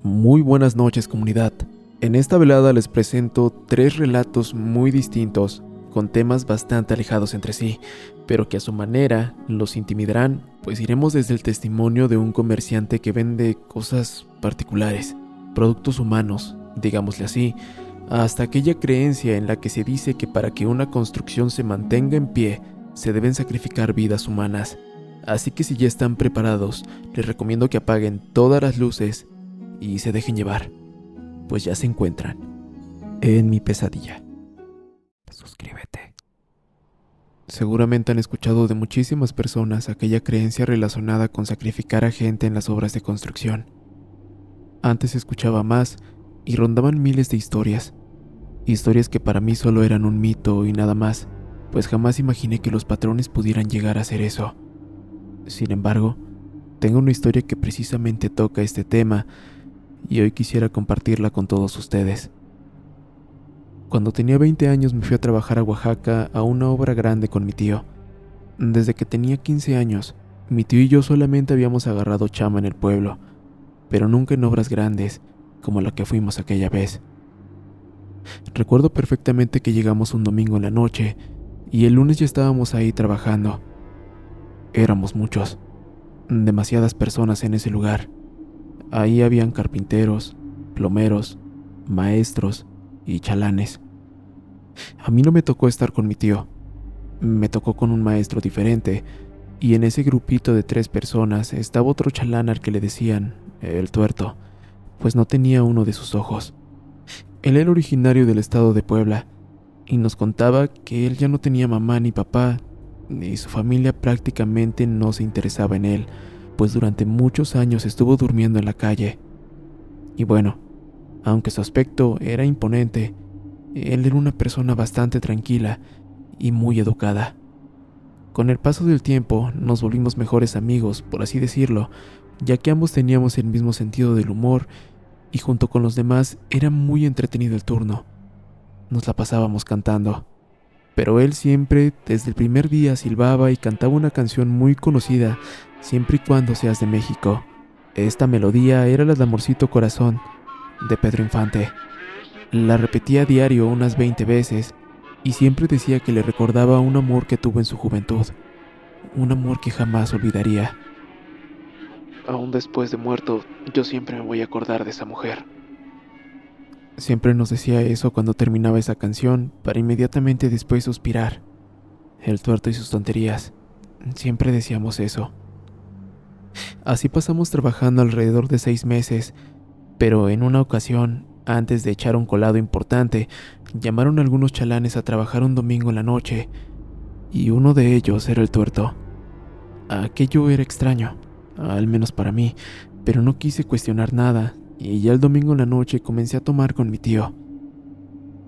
Muy buenas noches, comunidad. En esta velada les presento 3 relatos muy distintos, con temas bastante alejados entre sí, pero que a su manera los intimidarán, pues iremos desde el testimonio de un comerciante que vende cosas particulares, productos humanos, digámosle así, hasta aquella creencia en la que se dice que para que una construcción se mantenga en pie, se deben sacrificar vidas humanas. Así que si ya están preparados, les recomiendo que apaguen todas las luces y se dejen llevar, pues ya se encuentran en mi pesadilla. Suscríbete. Seguramente han escuchado de muchísimas personas aquella creencia relacionada con sacrificar a gente en las obras de construcción. Antes se escuchaba más y rondaban miles de historias que para mí solo eran un mito y nada más, pues jamás imaginé que los patrones pudieran llegar a hacer eso. Sin embargo, tengo una historia que precisamente toca este tema y hoy quisiera compartirla con todos ustedes. Cuando tenía 20 años me fui a trabajar a Oaxaca a una obra grande con mi tío. Desde que tenía 15 años, mi tío y yo solamente habíamos agarrado chamba en el pueblo, pero nunca en obras grandes como la que fuimos aquella vez. Recuerdo perfectamente que llegamos un domingo en la noche y el lunes ya estábamos ahí trabajando. Éramos muchos, demasiadas personas en ese lugar. Ahí habían carpinteros, plomeros, maestros y chalanes. A mí no me tocó estar con mi tío, me tocó con un maestro diferente, y en ese grupito de 3 personas estaba otro chalán al que le decían el tuerto, pues no tenía uno de sus ojos. Él era originario del estado de Puebla, y nos contaba que él ya no tenía mamá ni papá, y su familia prácticamente no se interesaba en él, pues durante muchos años estuvo durmiendo en la calle. Y bueno, aunque su aspecto era imponente, él era una persona bastante tranquila y muy educada. Con el paso del tiempo nos volvimos mejores amigos, por así decirlo, ya que ambos teníamos el mismo sentido del humor y junto con los demás era muy entretenido el turno. Nos la pasábamos cantando, pero él siempre, desde el primer día, silbaba y cantaba una canción muy conocida, siempre y cuando seas de México. Esta melodía era la de Amorcito Corazón, de Pedro Infante. La repetía a diario unas 20 veces y siempre decía que le recordaba un amor que tuvo en su juventud, un amor que jamás olvidaría. Aún después de muerto, yo siempre me voy a acordar de esa mujer. Siempre nos decía eso cuando terminaba esa canción, para inmediatamente después suspirar. El tuerto y sus tonterías. Siempre decíamos eso. Así pasamos trabajando alrededor de 6 meses, pero en una ocasión, antes de echar un colado importante, llamaron a algunos chalanes a trabajar un domingo en la noche, y uno de ellos era el tuerto. Aquello era extraño, al menos para mí, pero no quise cuestionar nada, y ya el domingo en la noche comencé a tomar con mi tío.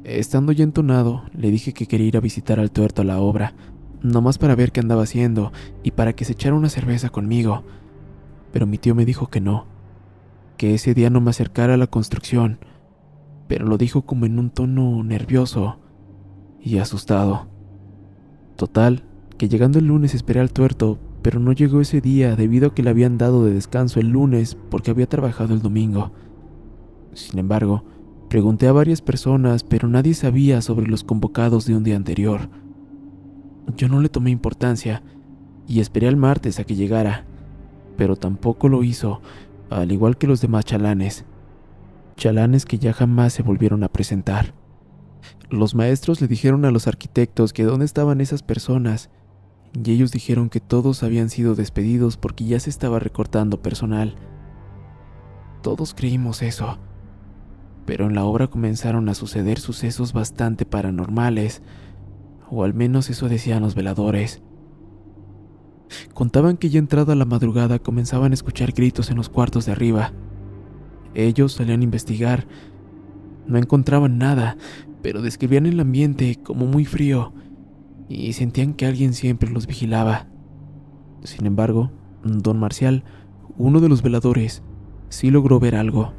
Estando ya entonado, le dije que quería ir a visitar al tuerto a la obra, nomás para ver qué andaba haciendo y para que se echara una cerveza conmigo, pero mi tío me dijo que no, que ese día no me acercara a la construcción, pero lo dijo como en un tono nervioso y asustado. Total, que llegando el lunes esperé al tuerto, pero no llegó ese día debido a que le habían dado de descanso el lunes porque había trabajado el domingo. Sin embargo, pregunté a varias personas, pero nadie sabía sobre los convocados de un día anterior. Yo no le tomé importancia y esperé al martes a que llegara, pero tampoco lo hizo, al igual que los demás chalanes que ya jamás se volvieron a presentar. Los maestros le dijeron a los arquitectos que dónde estaban esas personas, y ellos dijeron que todos habían sido despedidos porque ya se estaba recortando personal. Todos creímos eso, pero en la obra comenzaron a suceder sucesos bastante paranormales, o al menos eso decían los veladores. Contaban que ya entrada la madrugada comenzaban a escuchar gritos en los cuartos de arriba. Ellos salían a investigar, no encontraban nada, pero describían el ambiente como muy frío y sentían que alguien siempre los vigilaba. Sin embargo, don Marcial, uno de los veladores, sí logró ver algo.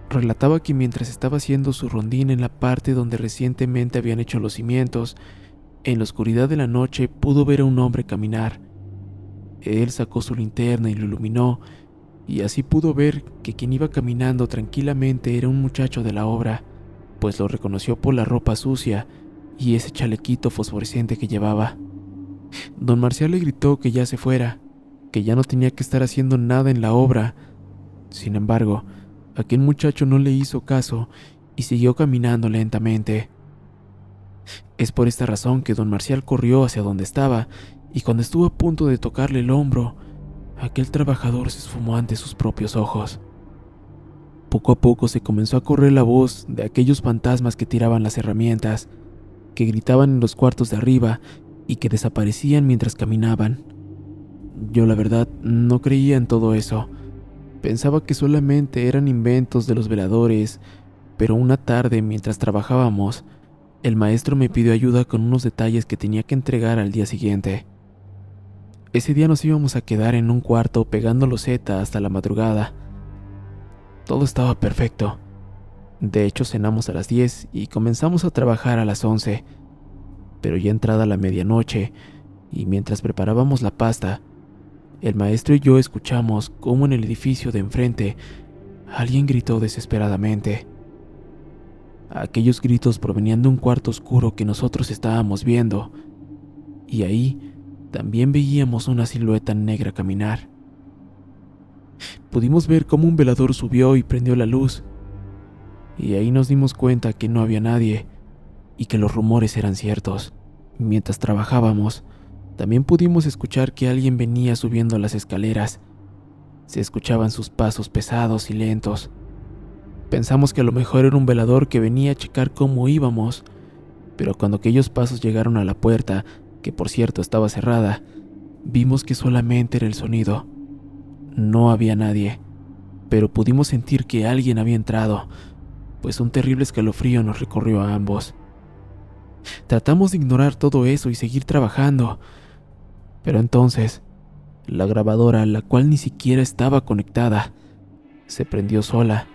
Relataba que mientras estaba haciendo su rondín en la parte donde recientemente habían hecho los cimientos, en la oscuridad de la noche pudo ver a un hombre caminar. Él sacó su linterna y lo iluminó, y así pudo ver que quien iba caminando tranquilamente era un muchacho de la obra, pues lo reconoció por la ropa sucia y ese chalequito fosforescente que llevaba. Don Marcial le gritó que ya se fuera, que ya no tenía que estar haciendo nada en la obra. Sin embargo, aquel muchacho no le hizo caso y siguió caminando lentamente. Es por esta razón que don Marcial corrió hacia donde estaba, y cuando estuvo a punto de tocarle el hombro, aquel trabajador se esfumó ante sus propios ojos. Poco a poco se comenzó a correr la voz de aquellos fantasmas que tiraban las herramientas, que gritaban en los cuartos de arriba y que desaparecían mientras caminaban. Yo, la verdad, no creía en todo eso. Pensaba que solamente eran inventos de los veladores, pero una tarde, mientras trabajábamos, el maestro me pidió ayuda con unos detalles que tenía que entregar al día siguiente. Ese día nos íbamos a quedar en un cuarto pegando loseta hasta la madrugada. Todo estaba perfecto. De hecho, cenamos a las 10 y comenzamos a trabajar a las 11. Pero ya entrada la medianoche, y mientras preparábamos la pasta, el maestro y yo escuchamos cómo en el edificio de enfrente alguien gritó desesperadamente. Aquellos gritos provenían de un cuarto oscuro que nosotros estábamos viendo, y ahí también veíamos una silueta negra caminar. Pudimos ver cómo un velador subió y prendió la luz, y ahí nos dimos cuenta que no había nadie y que los rumores eran ciertos. Mientras trabajábamos, también pudimos escuchar que alguien venía subiendo las escaleras. Se escuchaban sus pasos pesados y lentos. Pensamos que a lo mejor era un velador que venía a checar cómo íbamos, pero cuando aquellos pasos llegaron a la puerta, que por cierto estaba cerrada, vimos que solamente era el sonido. No había nadie, pero pudimos sentir que alguien había entrado, pues un terrible escalofrío nos recorrió a ambos. Tratamos de ignorar todo eso y seguir trabajando, pero entonces, la grabadora, la cual ni siquiera estaba conectada, se prendió sola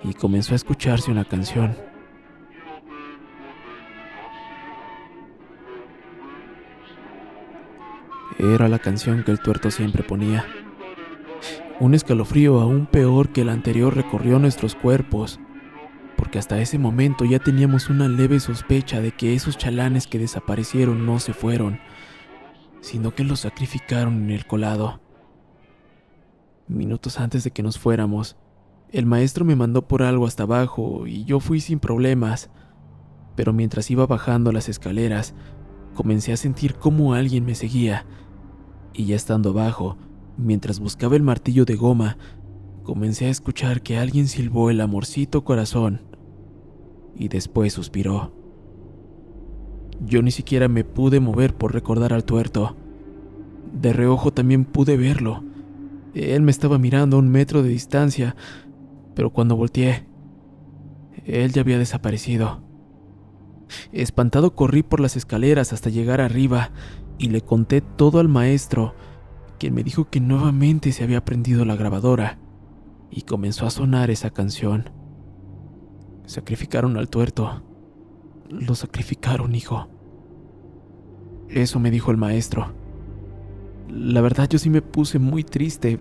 y comenzó a escucharse una canción. Era la canción que el tuerto siempre ponía. Un escalofrío aún peor que el anterior recorrió nuestros cuerpos, porque hasta ese momento ya teníamos una leve sospecha de que esos chalanes que desaparecieron no se fueron, sino que los sacrificaron en el colado. Minutos antes de que nos fuéramos, el maestro me mandó por algo hasta abajo y yo fui sin problemas, pero mientras iba bajando las escaleras, comencé a sentir cómo alguien me seguía, y ya estando abajo, mientras buscaba el martillo de goma, comencé a escuchar que alguien silbó el amorcito corazón, y después suspiró. Yo ni siquiera me pude mover por recordar al tuerto. De reojo también pude verlo. Él me estaba mirando a 1 metro de distancia, pero cuando volteé, él ya había desaparecido. Espantado corrí por las escaleras hasta llegar arriba y le conté todo al maestro, quien me dijo que nuevamente se había prendido la grabadora y comenzó a sonar esa canción. Sacrificaron al tuerto. Lo sacrificaron, hijo. Eso me dijo el maestro. La verdad, yo sí me puse muy triste,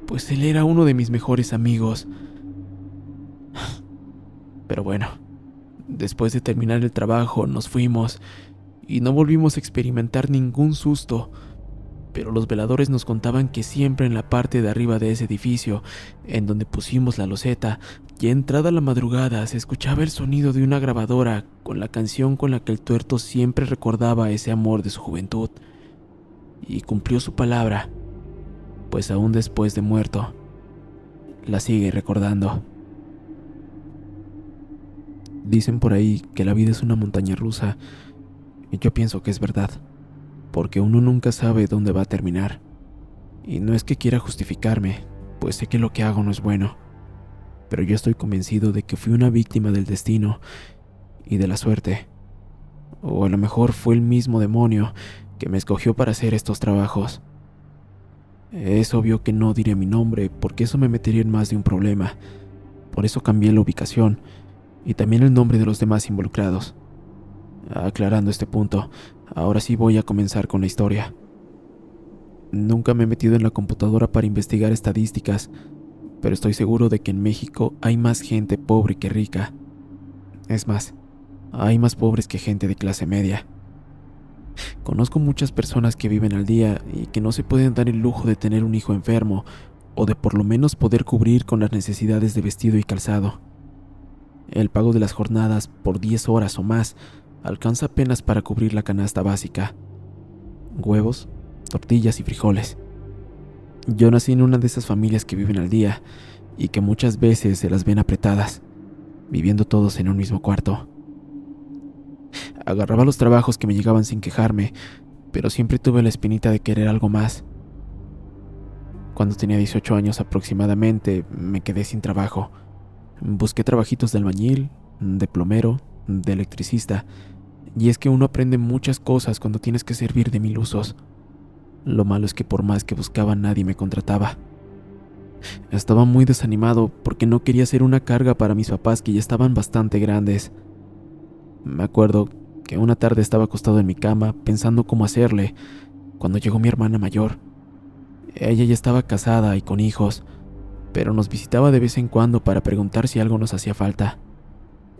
pues él era uno de mis mejores amigos. Pero bueno, después de terminar el trabajo nos fuimos y no volvimos a experimentar ningún susto, pero los veladores nos contaban que siempre en la parte de arriba de ese edificio, en donde pusimos la loseta, ya entrada la madrugada se escuchaba el sonido de una grabadora con la canción con la que el tuerto siempre recordaba ese amor de su juventud. Y cumplió su palabra, pues aún después de muerto, la sigue recordando. Dicen por ahí que la vida es una montaña rusa, y yo pienso que es verdad, porque uno nunca sabe dónde va a terminar. Y no es que quiera justificarme, pues sé que lo que hago no es bueno, pero yo estoy convencido de que fui una víctima del destino y de la suerte. O a lo mejor fue el mismo demonio que me escogió para hacer estos trabajos. Es obvio que no diré mi nombre, porque eso me metería en más de un problema. Por eso cambié la ubicación y también el nombre de los demás involucrados. Aclarando este punto, ahora sí voy a comenzar con la historia. Nunca me he metido en la computadora para investigar estadísticas, pero estoy seguro de que en México hay más gente pobre que rica. Es más, hay más pobres que gente de clase media. Conozco muchas personas que viven al día y que no se pueden dar el lujo de tener un hijo enfermo o de por lo menos poder cubrir con las necesidades de vestido y calzado. El pago de las jornadas por 10 horas o más alcanza apenas para cubrir la canasta básica: huevos, tortillas y frijoles. Yo nací en una de esas familias que viven al día y que muchas veces se las ven apretadas, viviendo todos en un mismo cuarto. Agarraba los trabajos que me llegaban sin quejarme, pero siempre tuve la espinita de querer algo más. Cuando tenía 18 años aproximadamente, me quedé sin trabajo. Busqué trabajitos de albañil, de plomero, de electricista, y es que uno aprende muchas cosas cuando tienes que servir de mil usos. Lo malo es que por más que buscaba nadie me contrataba. Estaba muy desanimado porque no quería ser una carga para mis papás, que ya estaban bastante grandes. Me acuerdo que una tarde estaba acostado en mi cama pensando cómo hacerle, cuando llegó mi hermana mayor. Ella ya estaba casada y con hijos, pero nos visitaba de vez en cuando para preguntar si algo nos hacía falta.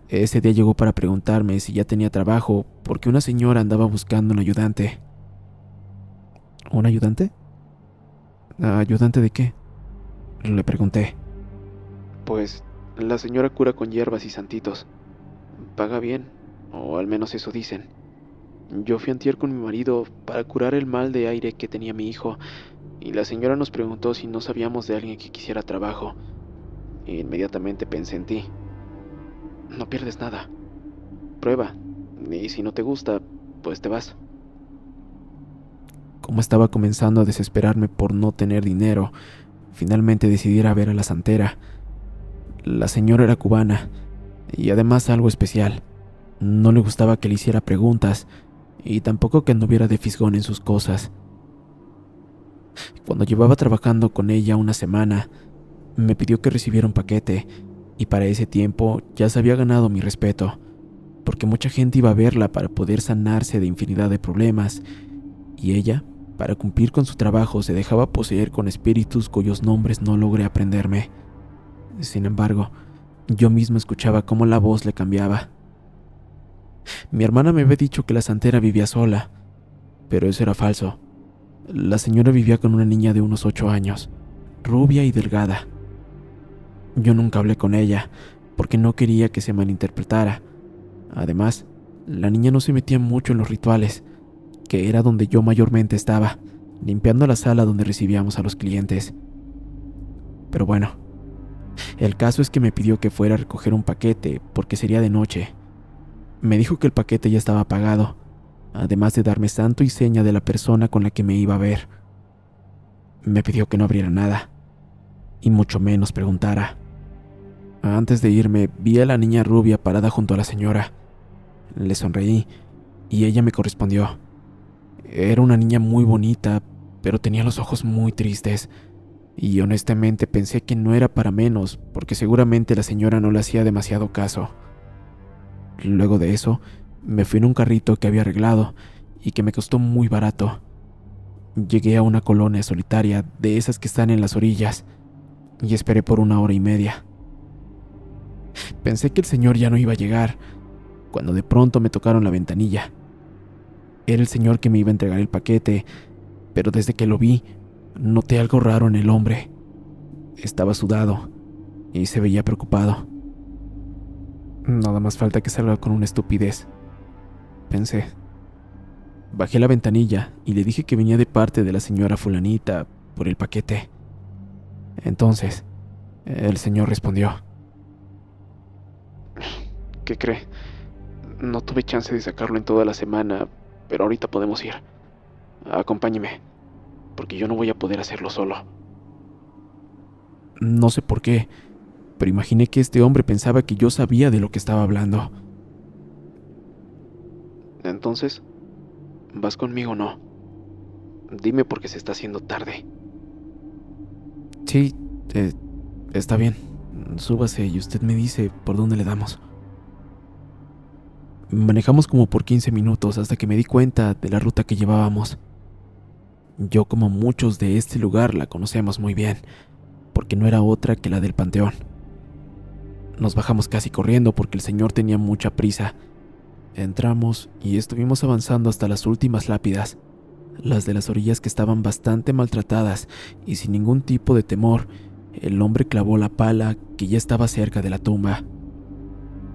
Ese día llegó para preguntarme si ya tenía trabajo, porque una señora andaba buscando un ayudante. ¿Un ayudante? ¿Ayudante de qué?, le pregunté. Pues la señora cura con hierbas y santitos. Paga bien, o al menos eso dicen. Yo fui antier con mi marido para curar el mal de aire que tenía mi hijo, y la señora nos preguntó si no sabíamos de alguien que quisiera trabajo. Inmediatamente pensé en ti. No pierdes nada. Prueba, y si no te gusta, pues te vas. Como estaba comenzando a desesperarme por no tener dinero, finalmente decidí ir a ver a la santera. La señora era cubana, y además algo especial. No le gustaba que le hiciera preguntas, y tampoco que anduviera de fisgón en sus cosas. Cuando llevaba trabajando con ella una semana, me pidió que recibiera un paquete, y para ese tiempo ya se había ganado mi respeto, porque mucha gente iba a verla para poder sanarse de infinidad de problemas, y ella, para cumplir con su trabajo, se dejaba poseer con espíritus cuyos nombres no logré aprenderme. Sin embargo, yo mismo escuchaba cómo la voz le cambiaba. Mi hermana me había dicho que la santera vivía sola, pero eso era falso. La señora vivía con una niña de unos 8 años, rubia y delgada. Yo nunca hablé con ella, porque no quería que se malinterpretara. Además, la niña no se metía mucho en los rituales, que era donde yo mayormente estaba, limpiando la sala donde recibíamos a los clientes. Pero bueno, el caso es que me pidió que fuera a recoger un paquete porque sería de noche. Me dijo que el paquete ya estaba pagado, además de darme santo y seña de la persona con la que me iba a ver. Me pidió que no abriera nada, y mucho menos preguntara. Antes de irme, vi a la niña rubia parada junto a la señora. Le sonreí, y ella me correspondió. Era una niña muy bonita, pero tenía los ojos muy tristes, y honestamente pensé que no era para menos, porque seguramente la señora no le hacía demasiado caso. Luego de eso, me fui en un carrito que había arreglado y que me costó muy barato. Llegué a una colonia solitaria de esas que están en las orillas y esperé por 1 hora y media. Pensé que el señor ya no iba a llegar, cuando de pronto me tocaron la ventanilla. Era el señor que me iba a entregar el paquete, pero desde que lo vi, noté algo raro en el hombre. Estaba sudado y se veía preocupado. Nada más falta que salga con una estupidez, pensé. Bajé la ventanilla y le dije que venía de parte de la señora fulanita por el paquete. Entonces, el señor respondió: ¿qué cree? No tuve chance de sacarlo en toda la semana, pero ahorita podemos ir. Acompáñeme, porque yo no voy a poder hacerlo solo. No sé por qué, pero imaginé que este hombre pensaba que yo sabía de lo que estaba hablando. Entonces, ¿vas conmigo o no? Dime porque se está haciendo tarde. Sí, está bien. Súbase y usted me dice por dónde le damos. Manejamos como por 15 minutos hasta que me di cuenta de la ruta que llevábamos. Yo, como muchos de este lugar, la conocemos muy bien, porque porque no era otra que la del panteón. Nos bajamos casi corriendo porque el señor tenía mucha prisa. Entramos y estuvimos avanzando hasta las últimas lápidas, las de las orillas que estaban bastante maltratadas, y sin ningún tipo de temor, el hombre clavó la pala que ya estaba cerca de la tumba.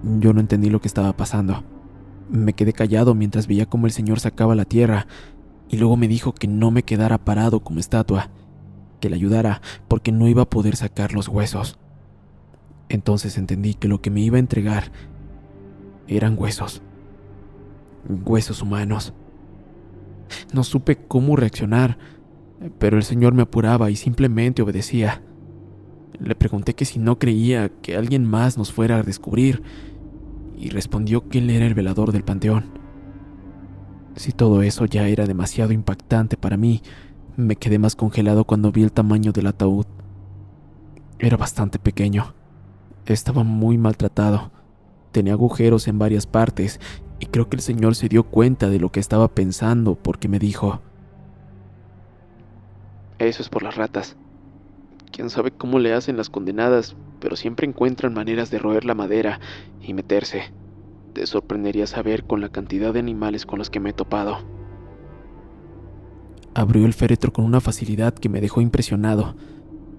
Yo no entendí lo que estaba pasando. Me quedé callado mientras veía cómo el señor sacaba la tierra, y luego me dijo que no me quedara parado como estatua, que le ayudara porque no iba a poder sacar los huesos. Entonces entendí que lo que me iba a entregar eran huesos. Huesos humanos. No supe cómo reaccionar, pero el señor me apuraba y simplemente obedecía. Le pregunté que si no creía que alguien más nos fuera a descubrir, y respondió que él era el velador del panteón. Si todo eso ya era demasiado impactante para mí, me quedé más congelado cuando vi el tamaño del ataúd. Era bastante pequeño. Estaba muy maltratado. Tenía agujeros en varias partes, y creo que el señor se dio cuenta de lo que estaba pensando porque me dijo: "Eso es por las ratas. Quién sabe cómo le hacen las condenadas, pero siempre encuentran maneras de roer la madera y meterse. Te sorprendería saber con la cantidad de animales con los que me he topado". Abrió el féretro con una facilidad que me dejó impresionado.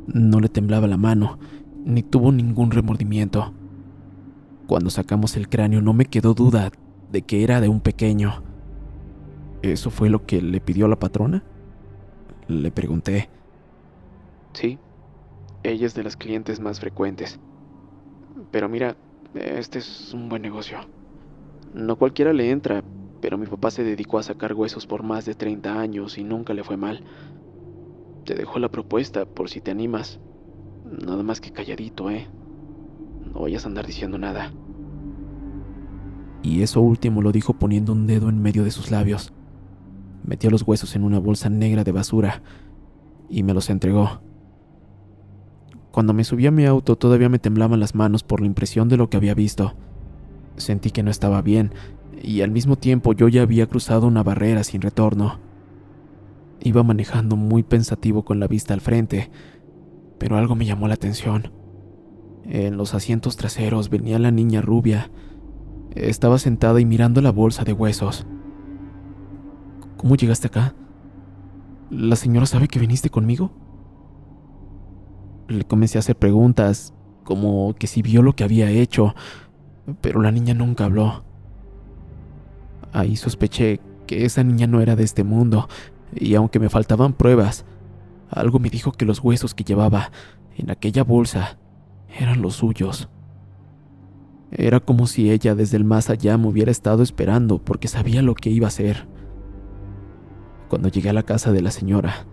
No le temblaba la mano, ni tuvo ningún remordimiento. Cuando sacamos el cráneo no me quedó duda de que era de un pequeño. ¿Eso fue lo que le pidió la patrona?, le pregunté. Sí, ella es de las clientes más frecuentes. Pero mira, este es un buen negocio. No cualquiera le entra, pero mi papá se dedicó a sacar huesos por más de 30 años y nunca le fue mal. Te dejo la propuesta por si te animas. Nada más que calladito, ¿eh? No vayas a andar diciendo nada. Y eso último lo dijo poniendo un dedo en medio de sus labios. Metió los huesos en una bolsa negra de basura y me los entregó. Cuando me subí a mi auto todavía me temblaban las manos por la impresión de lo que había visto. Sentí que no estaba bien, y al mismo tiempo yo ya había cruzado una barrera sin retorno. Iba manejando muy pensativo con la vista al frente, pero algo me llamó la atención. En los asientos traseros venía la niña rubia. Estaba sentada y mirando la bolsa de huesos. ¿Cómo llegaste acá? ¿La señora sabe que viniste conmigo? Le comencé a hacer preguntas, como que si vio lo que había hecho, pero la niña nunca habló. Ahí sospeché que esa niña no era de este mundo, y aunque me faltaban pruebas, algo me dijo que los huesos que llevaba en aquella bolsa eran los suyos. Era como si ella desde el más allá me hubiera estado esperando porque sabía lo que iba a hacer. Cuando llegué a la casa de la señora,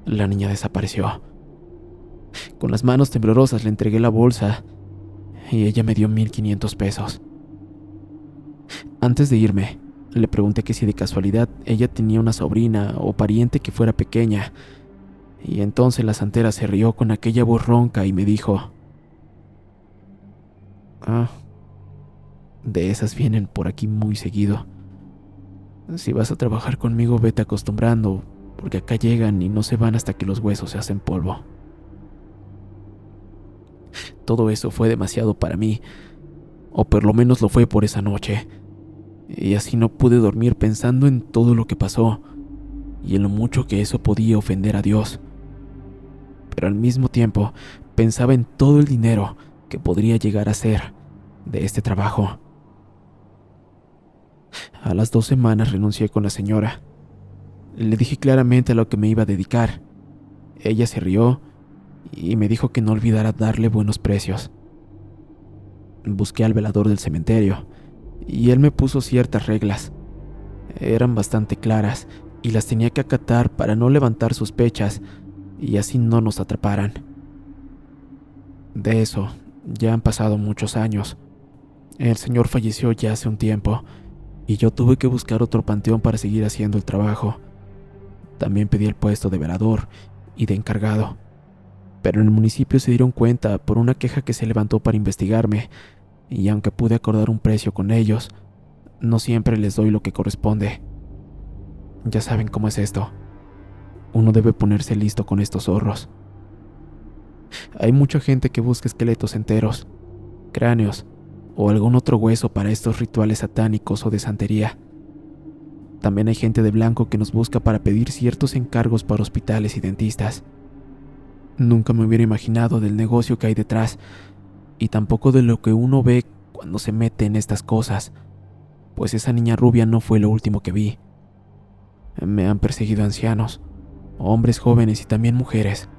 la niña desapareció. Con las manos temblorosas le entregué la bolsa y ella me dio 1,500 pesos. Antes de irme, le pregunté que si de casualidad ella tenía una sobrina o pariente que fuera pequeña, y entonces la santera se rió con aquella voz ronca y me dijo: "Ah, de esas vienen por aquí muy seguido. Si vas a trabajar conmigo, vete acostumbrando, porque acá llegan y no se van hasta que los huesos se hacen polvo". Todo eso fue demasiado para mí, o por lo menos lo fue por esa noche, y así no pude dormir pensando en todo lo que pasó y en lo mucho que eso podía ofender a Dios. Pero al mismo tiempo pensaba en todo el dinero que podría llegar a ser de este trabajo. A las 2 semanas renuncié con la señora. Le dije claramente a lo que me iba a dedicar. Ella se rió y me dijo que no olvidara darle buenos precios. Busqué al velador del cementerio y él me puso ciertas reglas. Eran bastante claras y las tenía que acatar para no levantar sospechas y así no nos atraparan. De eso ya han pasado muchos años. El señor falleció ya hace un tiempo y yo tuve que buscar otro panteón para seguir haciendo el trabajo. También pedí el puesto de velador y de encargado, pero en el municipio se dieron cuenta por una queja que se levantó para investigarme, y aunque pude acordar un precio con ellos, no siempre les doy lo que corresponde. Ya saben cómo es esto. Uno debe ponerse listo con estos zorros. Hay mucha gente que busca esqueletos enteros, cráneos o algún otro hueso para estos rituales satánicos o de santería. También hay gente de blanco que nos busca para pedir ciertos encargos para hospitales y dentistas. Nunca me hubiera imaginado del negocio que hay detrás, y tampoco de lo que uno ve cuando se mete en estas cosas, pues esa niña rubia no fue lo último que vi. Me han perseguido ancianos, hombres jóvenes y también mujeres,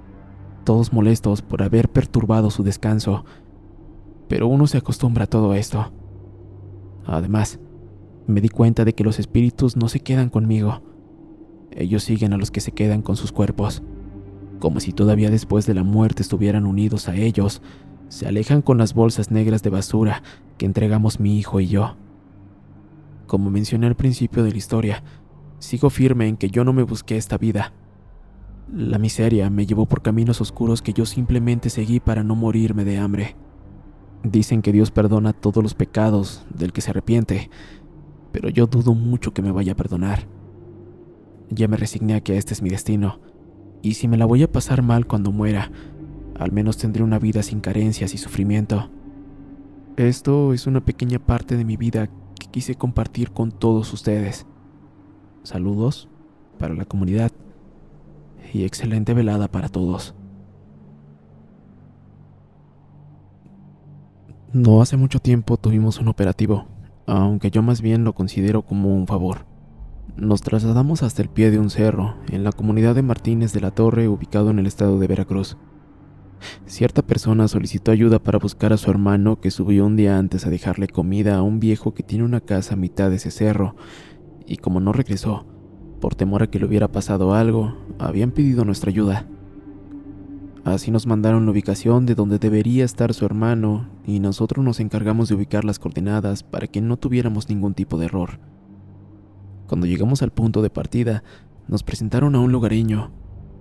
todos molestos por haber perturbado su descanso, pero uno se acostumbra a todo esto. Además, me di cuenta de que los espíritus no se quedan conmigo. Ellos siguen a los que se quedan con sus cuerpos, como si todavía después de la muerte estuvieran unidos a ellos. Se alejan con las bolsas negras de basura que entregamos mi hijo y yo. Como mencioné al principio de la historia, sigo firme en que yo no me busqué esta vida. La miseria me llevó por caminos oscuros que yo simplemente seguí para no morirme de hambre. Dicen que Dios perdona todos los pecados del que se arrepiente, pero yo dudo mucho que me vaya a perdonar. Ya me resigné a que este es mi destino, y si me la voy a pasar mal cuando muera, al menos tendré una vida sin carencias y sufrimiento. Esto es una pequeña parte de mi vida que quise compartir con todos ustedes. Saludos para la comunidad y excelente velada para todos. No hace mucho tiempo tuvimos un operativo, aunque yo más bien lo considero como un favor. Nos trasladamos hasta el pie de un cerro, en la comunidad de Martínez de la Torre, ubicado en el estado de Veracruz. Cierta persona solicitó ayuda para buscar a su hermano, que subió un día antes a dejarle comida a un viejo que tiene una casa a mitad de ese cerro, y como no regresó, por temor a que le hubiera pasado algo, habían pedido nuestra ayuda. Así nos mandaron la ubicación de donde debería estar su hermano, y nosotros nos encargamos de ubicar las coordenadas para que no tuviéramos ningún tipo de error. Cuando llegamos al punto de partida, nos presentaron a un lugareño,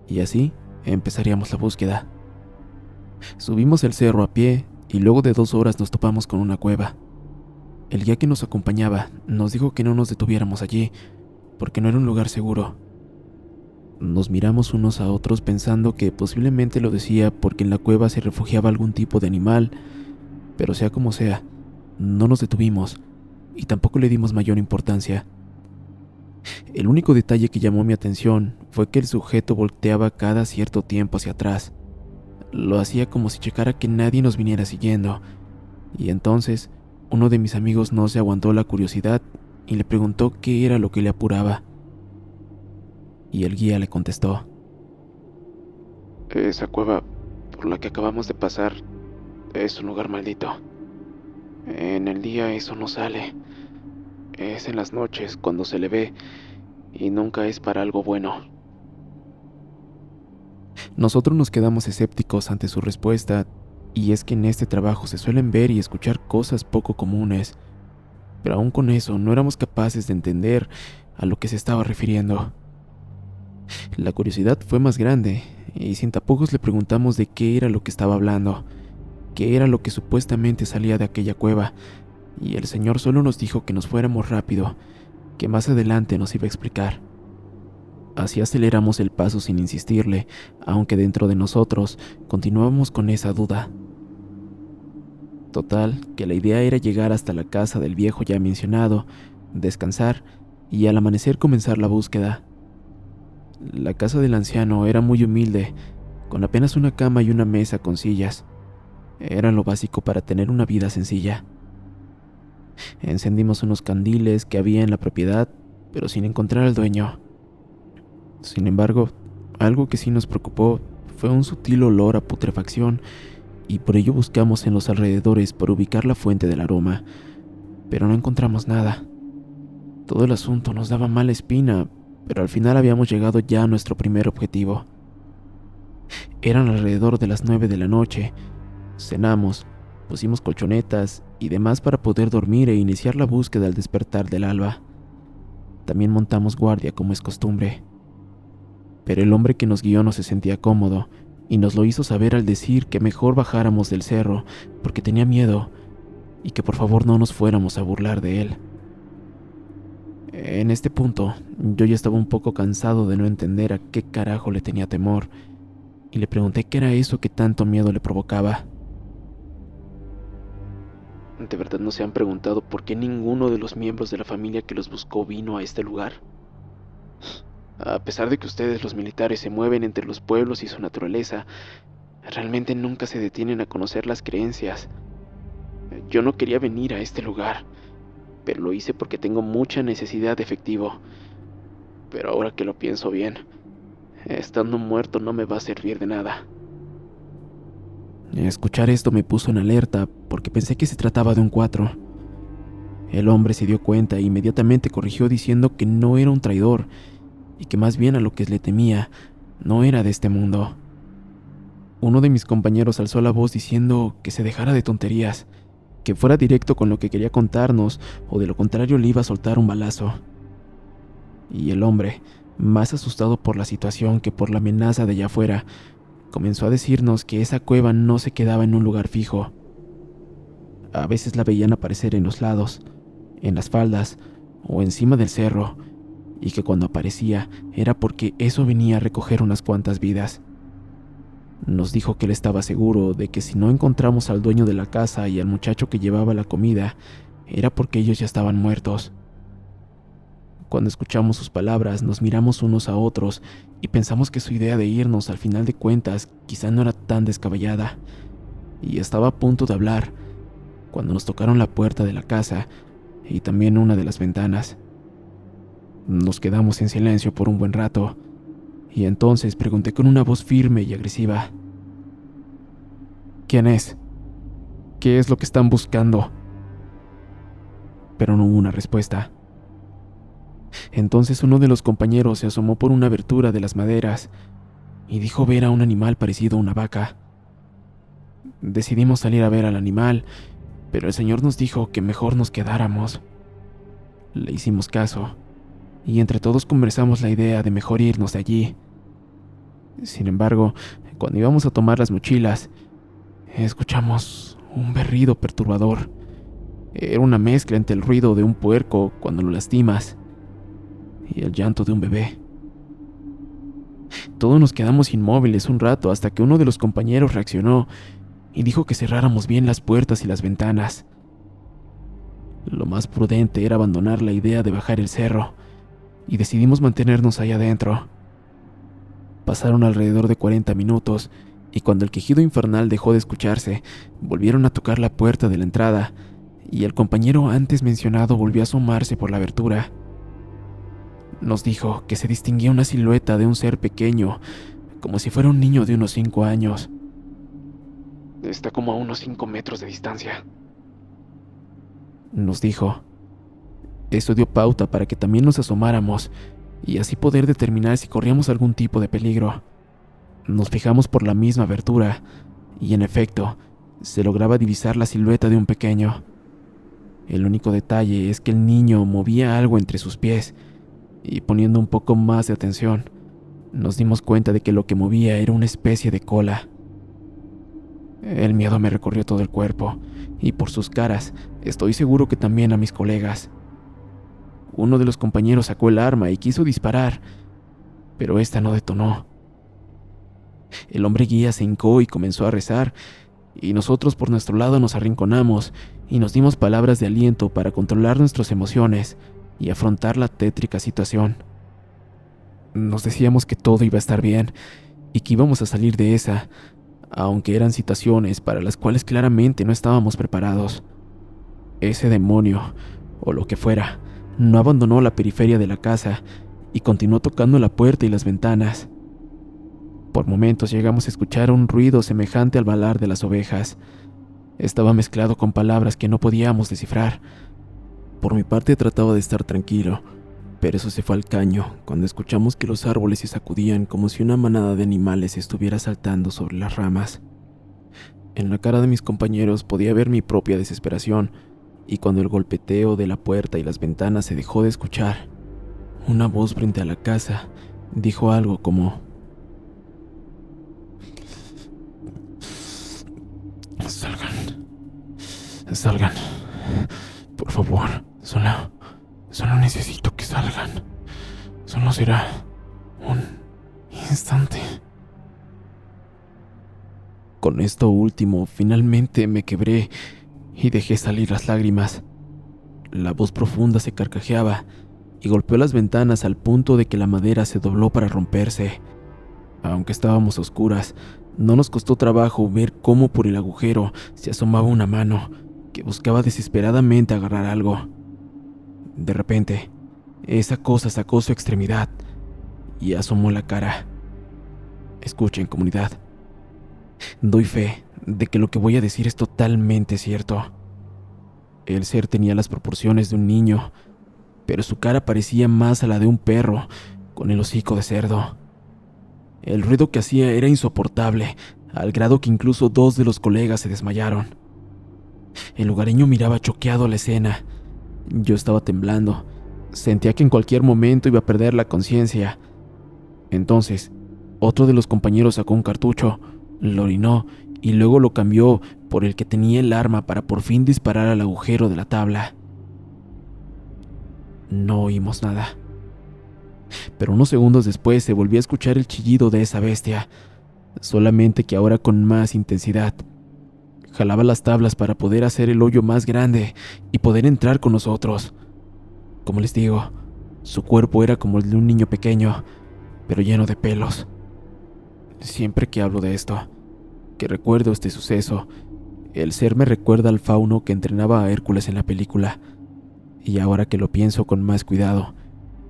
y así empezaríamos la búsqueda. Subimos el cerro a pie, y luego de 2 horas nos topamos con una cueva. El guía que nos acompañaba nos dijo que no nos detuviéramos allí, porque no era un lugar seguro. Nos miramos unos a otros pensando que posiblemente lo decía porque en la cueva se refugiaba algún tipo de animal, pero sea como sea, no nos detuvimos y tampoco le dimos mayor importancia. El único detalle que llamó mi atención fue que el sujeto volteaba cada cierto tiempo hacia atrás. Lo hacía como si checara que nadie nos viniera siguiendo, y entonces uno de mis amigos no se aguantó la curiosidad y le preguntó qué era lo que le apuraba. Y el guía le contestó: esa cueva por la que acabamos de pasar es un lugar maldito. En el día eso no sale. Es en las noches cuando se le ve, y nunca es para algo bueno. Nosotros nos quedamos escépticos ante su respuesta, y es que en este trabajo se suelen ver y escuchar cosas poco comunes, pero aún con eso no éramos capaces de entender a lo que se estaba refiriendo. La curiosidad fue más grande, y sin tapujos le preguntamos de qué era lo que estaba hablando, qué era lo que supuestamente salía de aquella cueva, y el señor solo nos dijo que nos fuéramos rápido, que más adelante nos iba a explicar. Así aceleramos el paso sin insistirle, aunque dentro de nosotros continuábamos con esa duda. Total, que la idea era llegar hasta la casa del viejo ya mencionado, descansar y al amanecer comenzar la búsqueda. La casa del anciano era muy humilde, con apenas una cama y una mesa con sillas. Era lo básico para tener una vida sencilla. Encendimos unos candiles que había en la propiedad, pero sin encontrar al dueño. Sin embargo, algo que sí nos preocupó fue un sutil olor a putrefacción, y por ello buscamos en los alrededores para ubicar la fuente del aroma, pero no encontramos nada. Todo el asunto nos daba mala espina, pero al final habíamos llegado ya a nuestro primer objetivo. Eran alrededor de las 9 de la noche. Cenamos, pusimos colchonetas y demás para poder dormir e iniciar la búsqueda al despertar del alba. También montamos guardia como es costumbre. Pero el hombre que nos guió no se sentía cómodo y nos lo hizo saber al decir que mejor bajáramos del cerro porque tenía miedo y que por favor no nos fuéramos a burlar de él. En este punto, yo ya estaba un poco cansado de no entender a qué carajo le tenía temor, y le pregunté qué era eso que tanto miedo le provocaba. ¿De verdad no se han preguntado por qué ninguno de los miembros de la familia que los buscó vino a este lugar? A pesar de que ustedes, los militares, se mueven entre los pueblos y su naturaleza, realmente nunca se detienen a conocer las creencias. Yo no quería venir a este lugar, pero lo hice porque tengo mucha necesidad de efectivo. Pero ahora que lo pienso bien, estando muerto no me va a servir de nada. Escuchar esto me puso en alerta porque pensé que se trataba de un 4. El hombre se dio cuenta e inmediatamente corrigió diciendo que no era un traidor y que más bien a lo que le temía no era de este mundo. Uno de mis compañeros alzó la voz diciendo que se dejara de tonterías, que fuera directo con lo que quería contarnos o de lo contrario le iba a soltar un balazo. Y el hombre, más asustado por la situación que por la amenaza de allá afuera, comenzó a decirnos que esa cueva no se quedaba en un lugar fijo. A veces la veían aparecer en los lados, en las faldas o encima del cerro, y que cuando aparecía era porque eso venía a recoger unas cuantas vidas. Nos dijo que él estaba seguro de que si no encontramos al dueño de la casa y al muchacho que llevaba la comida, era porque ellos ya estaban muertos. Cuando escuchamos sus palabras, nos miramos unos a otros y pensamos que su idea de irnos, al final de cuentas, quizá no era tan descabellada. Y estaba a punto de hablar, cuando nos tocaron la puerta de la casa y también una de las ventanas. Nos quedamos en silencio por un buen rato, y entonces pregunté con una voz firme y agresiva: ¿Quién es? ¿Qué es lo que están buscando? Pero no hubo una respuesta. Entonces uno de los compañeros se asomó por una abertura de las maderas y dijo ver a un animal parecido a una vaca. Decidimos salir a ver al animal, pero el señor nos dijo que mejor nos quedáramos. Le hicimos caso, y entre todos conversamos la idea de mejor irnos de allí. Sin embargo, cuando íbamos a tomar las mochilas, escuchamos un berrido perturbador. Era una mezcla entre el ruido de un puerco cuando lo lastimas y el llanto de un bebé. Todos nos quedamos inmóviles un rato hasta que uno de los compañeros reaccionó y dijo que cerráramos bien las puertas y las ventanas. Lo más prudente era abandonar la idea de bajar el cerro, y decidimos mantenernos ahí adentro. Pasaron alrededor de 40 minutos, y cuando el quejido infernal dejó de escucharse, volvieron a tocar la puerta de la entrada, y el compañero antes mencionado volvió a asomarse por la abertura. Nos dijo que se distinguía una silueta de un ser pequeño, como si fuera un niño de unos 5 años. Está como a unos 5 metros de distancia, nos dijo. Eso dio pauta para que también nos asomáramos y así poder determinar si corríamos algún tipo de peligro. Nos fijamos por la misma abertura y, en efecto, se lograba divisar la silueta de un pequeño. El único detalle es que el niño movía algo entre sus pies y, poniendo un poco más de atención, nos dimos cuenta de que lo que movía era una especie de cola. El miedo me recorrió todo el cuerpo, y por sus caras estoy seguro que también a mis colegas. Uno de los compañeros sacó el arma y quiso disparar, pero esta no detonó. El hombre guía se hincó y comenzó a rezar, y nosotros por nuestro lado nos arrinconamos y nos dimos palabras de aliento para controlar nuestras emociones y afrontar la tétrica situación. Nos decíamos que todo iba a estar bien y que íbamos a salir de esa, aunque eran situaciones para las cuales claramente no estábamos preparados. Ese demonio, o lo que fuera, no abandonó la periferia de la casa y continuó tocando la puerta y las ventanas. Por momentos llegamos a escuchar un ruido semejante al balar de las ovejas. Estaba mezclado con palabras que no podíamos descifrar. Por mi parte trataba de estar tranquilo, pero eso se fue al caño cuando escuchamos que los árboles se sacudían como si una manada de animales estuviera saltando sobre las ramas. En la cara de mis compañeros podía ver mi propia desesperación, y cuando el golpeteo de la puerta y las ventanas se dejó de escuchar, una voz frente a la casa dijo algo como: Salgan, por favor, solo necesito que salgan, solo será un instante. Con esto último, finalmente me quebré y dejé salir las lágrimas. La voz profunda se carcajeaba y golpeó las ventanas al punto de que la madera se dobló para romperse. Aunque estábamos a oscuras, no nos costó trabajo ver cómo por el agujero se asomaba una mano que buscaba desesperadamente agarrar algo. De repente, esa cosa sacó su extremidad y asomó la cara. Escuchen, comunidad. Doy fe de que lo que voy a decir es totalmente cierto. El ser tenía las proporciones de un niño, pero su cara parecía más a la de un perro, con el hocico de cerdo. El ruido que hacía era insoportable, al grado que incluso 2 de los colegas se desmayaron. El lugareño miraba choqueado la escena. Yo estaba temblando. Sentía que en cualquier momento iba a perder la conciencia. Entonces, otro de los compañeros sacó un cartucho, lo orinó y luego lo cambió por el que tenía el arma para por fin disparar al agujero de la tabla. No oímos nada. Pero unos segundos después se volvió a escuchar el chillido de esa bestia, solamente que ahora con más intensidad. Jalaba las tablas para poder hacer el hoyo más grande y poder entrar con nosotros. Como les digo, su cuerpo era como el de un niño pequeño, pero lleno de pelos. Siempre que hablo de esto, que recuerdo este suceso, el ser me recuerda al fauno que entrenaba a Hércules en la película, y ahora que lo pienso con más cuidado,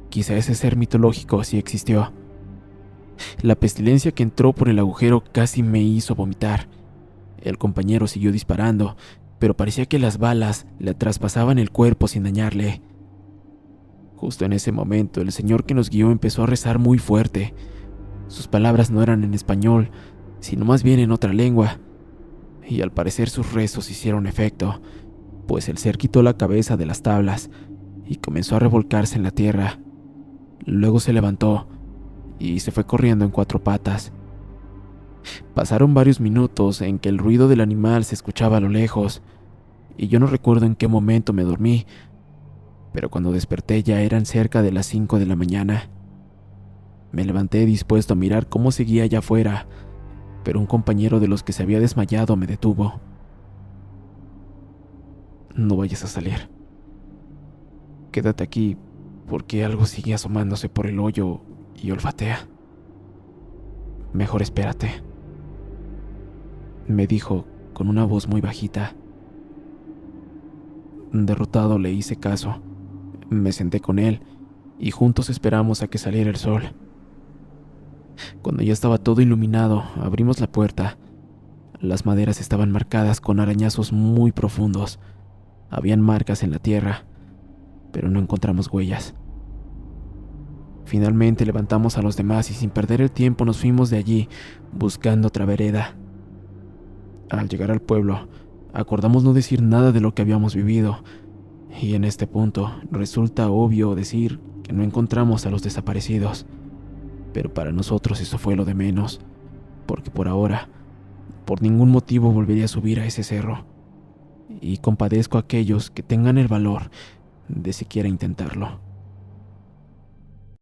quizá ese ser mitológico sí existió. La pestilencia que entró por el agujero casi me hizo vomitar. El compañero siguió disparando, pero parecía que las balas le traspasaban el cuerpo sin dañarle. Justo en ese momento, el señor que nos guió empezó a rezar muy fuerte. Sus palabras no eran en español, sino más bien en otra lengua, y al parecer sus rezos hicieron efecto, pues el ser quitó la cabeza de las tablas y comenzó a revolcarse en la tierra. Luego se levantó y se fue corriendo en 4 patas. Pasaron varios minutos en que el ruido del animal se escuchaba a lo lejos, y yo no recuerdo en qué momento me dormí, pero cuando desperté ya eran cerca de las 5 de la mañana. Me levanté dispuesto a mirar cómo seguía allá afuera, pero un compañero de los que se había desmayado me detuvo. No vayas a salir. Quédate aquí, porque algo sigue asomándose por el hoyo y olfatea. Mejor espérate, me dijo con una voz muy bajita. Derrotado le hice caso. Me senté con él y juntos esperamos a que saliera el sol. Cuando ya estaba todo iluminado, abrimos la puerta. Las maderas estaban marcadas con arañazos muy profundos. Habían marcas en la tierra, pero no encontramos huellas. Finalmente levantamos a los demás y sin perder el tiempo nos fuimos de allí buscando otra vereda. Al llegar al pueblo, acordamos no decir nada de lo que habíamos vivido, y en este punto resulta obvio decir que no encontramos a los desaparecidos, pero para nosotros eso fue lo de menos, porque por ahora, por ningún motivo volvería a subir a ese cerro, y compadezco a aquellos que tengan el valor de siquiera intentarlo.